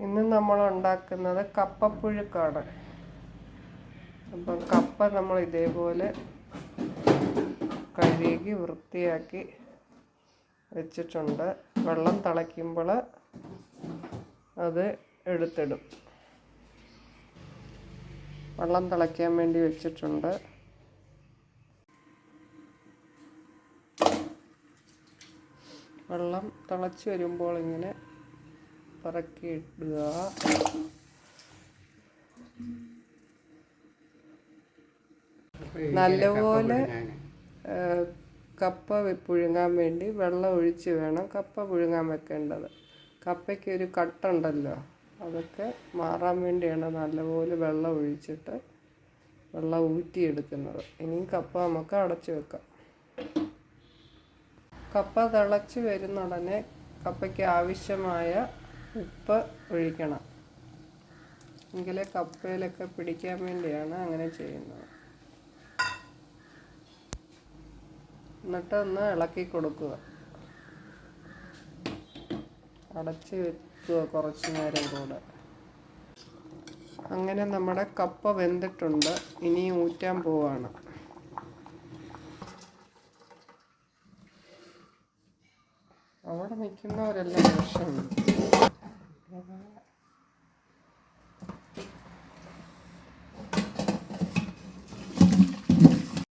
ഇന്ന് നമ്മൾ ഉണ്ടാക്കുന്നത് കപ്പപ്പുഴുക്കാണ്. അപ്പം കപ്പ നമ്മൾ ഇതേപോലെ കഴുകി വൃത്തിയാക്കി വെച്ചിട്ടുണ്ട്. വെള്ളം തിളയ്ക്കുമ്പോൾ അത് എടുത്തിടും. വെള്ളം തിളയ്ക്കാൻ വേണ്ടി വെച്ചിട്ടുണ്ട്. വെള്ളം തിളച്ച് വരുമ്പോൾ ഇങ്ങനെ പറക്കി ഇടുക. നല്ലപോലെ കപ്പ പുഴുങ്ങാൻ വേണ്ടി വെള്ളം ഒഴിച്ച് വേണം കപ്പ പുഴുങ്ങാൻ വെക്കേണ്ടത്. കപ്പയ്ക്ക് ഒരു കട്ടുണ്ടല്ലോ, അതൊക്കെ മാറാൻ വേണ്ടിയാണ് നല്ലപോലെ വെള്ളം ഒഴിച്ചിട്ട് വെള്ളം ഊറ്റിയെടുക്കുന്നത്. ഇനിയും കപ്പ നമുക്ക് അടച്ചു വെക്കാം. കപ്പ തിളച്ച് വരുന്ന ഉടനെ കപ്പയ്ക്ക് ആവശ്യമായ ഉപ്പ് ഒഴിക്കണം. എങ്കിലേ കപ്പയിലൊക്കെ പിടിക്കാൻ വേണ്ടിയാണ് അങ്ങനെ ചെയ്യുന്നത്. എന്നിട്ട് ഒന്ന് ഇളക്കി കൊടുക്കുക. അടച്ച് വെക്കുക കുറച്ച് നേരം കൂടെ. അങ്ങനെ നമ്മുടെ കപ്പ വെന്തിട്ടുണ്ട്. ഇനി ഊറ്റാൻ പോവാണ്. അവിടെ നിൽക്കുന്നവരെല്ലാം വിഷം.